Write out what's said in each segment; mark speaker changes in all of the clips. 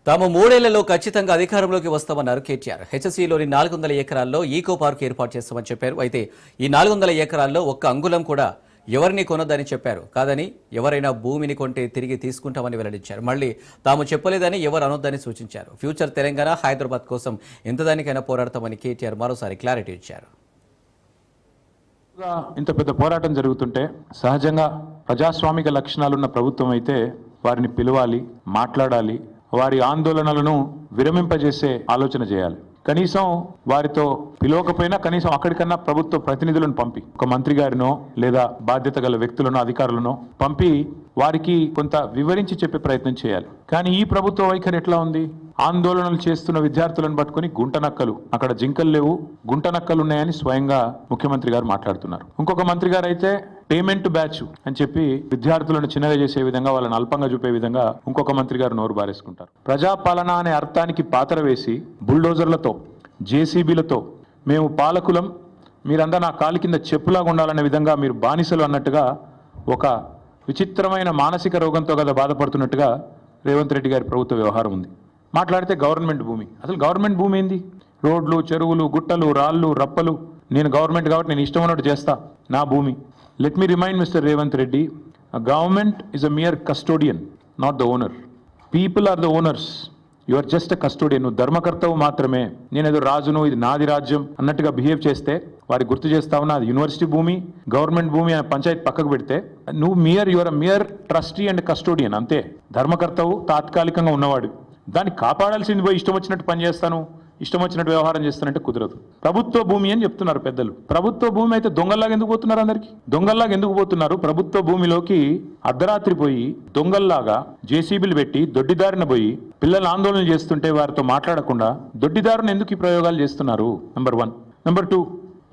Speaker 1: తాము 3 ఏళ్లలో ఖచ్చితంగా అధికారంలోకి వస్తామన్నారు కేటీఆర్. హెచ్ఎస్సీలోని 400 ఎకరాల్లో ఈకో పార్క్ ఏర్పాటు చేస్తామని చెప్పారు. అయితే ఈ 400 ఎకరాల్లో ఒక్క అంగుళం కూడా ఎవరిని కొనొద్దని చెప్పారు. కాదని ఎవరైనా భూమిని కొంటే తిరిగి తీసుకుంటామని వెల్లడించారు. మళ్ళీ తాము చెప్పలేదని ఎవరు అనొద్దని సూచించారు. ఫ్యూచర్ తెలంగాణ, హైదరాబాద్ కోసం ఎంతదానికైనా పోరాడతామని కేటీఆర్ మరోసారి క్లారిటీ ఇచ్చారు.
Speaker 2: ఇంత పెద్ద పోరాటం జరుగుతుంటే సహజంగా ప్రజాస్వామిక లక్షణాలున్న ప్రభుత్వం అయితే వారిని పిలవాలి, మాట్లాడాలి, వారి ఆందోళనలను విరమింపజేసే ఆలోచన చేయాలి. కనీసం వారితో పిలవకపోయినా కనీసం అక్కడికన్నా ప్రభుత్వ ప్రతినిధులను పంపి, ఒక మంత్రి గారినో లేదా బాధ్యత గల వ్యక్తులను, అధికారులను పంపి వారికి కొంత వివరించి చెప్పే ప్రయత్నం చేయాలి. కానీ ఈ ప్రభుత్వ వైఖరి ఎట్లా ఉంది? ఆందోళనలు చేస్తున్న విద్యార్థులను పట్టుకుని గుంటనక్కలు, అక్కడ జింకలు లేవు, గుంటనక్కలు ఉన్నాయని స్వయంగా ముఖ్యమంత్రి గారు మాట్లాడుతున్నారు. ఇంకొక మంత్రి గారు అయితే పేమెంట్ బ్యాచ్ అని చెప్పి విద్యార్థులను చిన్నగా చేసే విధంగా, వాళ్ళని అల్పంగా చూపే విధంగా ఇంకొక మంత్రి గారు నోరు బారేసుకుంటారు. ప్రజాపాలన అనే అర్థానికి పాతర వేసి బుల్డోజర్లతో, జేసీబీలతో మేము పాలకులం, మీరంతా నా కాలి కింద చెప్పులాగా ఉండాలనే విధంగా మీరు బానిసలు అన్నట్టుగా, ఒక విచిత్రమైన మానసిక రోగంతో కదా బాధపడుతున్నట్టుగా రేవంత్ రెడ్డి గారి ప్రభుత్వ వ్యవహారం ఉంది. మాట్లాడితే గవర్నమెంట్ భూమి, అసలు గవర్నమెంట్ భూమి ఏంది? రోడ్లు, చెరువులు, గుట్టలు, రాళ్ళు, రప్పలు, నేను గవర్నమెంట్ కాబట్టి నేను ఇష్టం ఉన్నట్టు చేస్తా, నా భూమి. Let me remind mister Revanth Reddy, government is a mere custodian, not the owner. People are the owners, you are just a custodian. నువ్వు ధర్మకర్తవు మాత్రమే. నేనేదో రాజును, ఇది నాది రాజ్యం అన్నట్టుగా బిహేవ్ చేస్తే వారికి గుర్తు చేస్తా ఉన్నా, అది యూనివర్సిటీ భూమి, గవర్నమెంట్ భూమి అనే పంచాయతీ పక్కకు పెడితే నువ్వు you are a mere trustee and custodian, అంతే. ధర్మకర్తవు, తాత్కాలికంగా ఉన్నవాడు. దాన్ని కాపాడాల్సింది పోయి ఇష్టం వచ్చినట్టు పనిచేస్తాను, ఇష్టం వచ్చినట్టు వ్యవహారం చేస్తానంటే కుదరదు. ప్రభుత్వ భూమి అని చెప్తున్నారు పెద్దలు. ప్రభుత్వ భూమి అయితే దొంగల్లాగా ఎందుకు పోతున్నారు? అందరికి దొంగల్లాగా ఎందుకు పోతున్నారు? ప్రభుత్వ భూమిలోకి అర్ధరాత్రి పోయి దొంగల్లాగా జేసీబీలు పెట్టి దొడ్డిదారిన పోయి పిల్లలు ఆందోళన చేస్తుంటే వారితో మాట్లాడకుండా దొడ్డిదారుని ఎందుకు ఈ ప్రయోగాలు చేస్తున్నారు? నెంబర్ 1. నెంబర్ 2,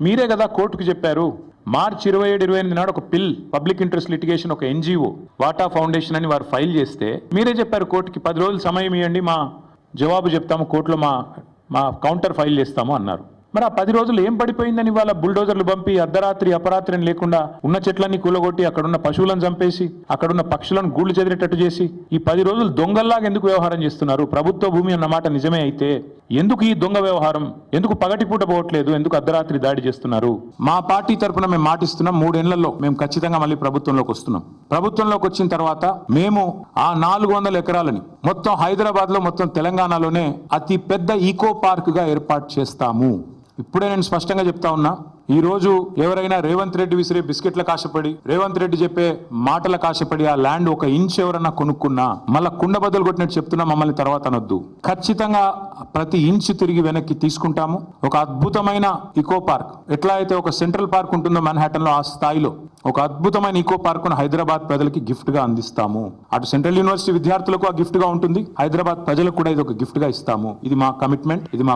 Speaker 2: మీరే కదా కోర్టుకు చెప్పారు, మార్చి 27, 28 నాడు ఒక పిల్, పబ్లిక్ ఇంట్రెస్ట్ లిటిగేషన్, ఒక ఎన్జిఓ వాటా ఫౌండేషన్ అని వారు ఫైల్ చేస్తే మీరే చెప్పారు కోర్టుకి 10 రోజులు సమయం ఇవ్వండి, మా జవాబు చెప్తాము, కోర్టులో మా కౌంటర్ ఫైల్ చేస్తాము అన్నారు. మరి ఆ 10 రోజులు ఏం పడిపోయిందని వాళ్ళ బుల్డోజర్లు పంపి అర్ధరాత్రి అపరాత్రి అని లేకుండా ఉన్న చెట్లన్నీ కూలగొట్టి, అక్కడున్న పశువులను చంపేసి, అక్కడున్న పక్షులను గూళ్ళు చెదిరేటట్టు చేసి ఈ 10 రోజులు దొంగల్లాగా ఎందుకు వ్యవహారం చేస్తున్నారు? ప్రభుత్వ భూమి అన్నమాట నిజమే అయితే ఎందుకు ఈ దొంగ వ్యవహారం? ఎందుకు పగటిపూట పోవట్లేదు? ఎందుకు అర్ధరాత్రి దాడి చేస్తున్నారు? మా పార్టీ తరఫున మేము మాటిస్తున్నాం, 3 ఏళ్లలో మేము ఖచ్చితంగా మళ్ళీ ప్రభుత్వంలోకి వస్తున్నాం. ప్రభుత్వంలోకి వచ్చిన తర్వాత మేము ఆ 400 ఎకరాలని మొత్తం హైదరాబాద్ లో, మొత్తం తెలంగాణలోనే అతి పెద్ద ఈకో పార్క్ గా ఏర్పాటు చేస్తాము. ఇప్పుడే నేను స్పష్టంగా చెప్తా ఉన్నా, ఈ రోజు ఎవరైనా రేవంత్ రెడ్డి విసిరే బిస్కెట్ల కాశపడి, రేవంత్ రెడ్డి చెప్పే మాటల కాశపడి ఆ ల్యాండ్ 1 ఇంచ్ ఎవరన్నా కొనుక్కున్నా మళ్ళా కుండ బద్దలు కొట్టినట్టు చెప్తున్నా, మమ్మల్ని తర్వాత అనొద్దు. ఖచ్చితంగా ప్రతి ఇంచ్ తిరిగి వెనక్కి తీసుకుంటాము. ఒక అద్భుతమైన ఈకో పార్క్, ఎట్లా అయితే ఒక సెంట్రల్ పార్క్ ఉంటుందో మాన్హాటన్ లో, ఆ స్థాయిలో ఒక అద్భుతమైన ఈకో పార్క్ ను హైదరాబాద్ ప్రజలకి గిఫ్ట్ గా అందిస్తాము. అటు సెంట్రల్ యూనివర్సిటీ విద్యార్థులకు ఆ గిఫ్ట్ గా ఉంటుంది, హైదరాబాద్ ప్రజలకు కూడా ఇది ఒక గిఫ్ట్ గా ఇస్తాము. ఇది మా కమిట్మెంట్, ఇది మా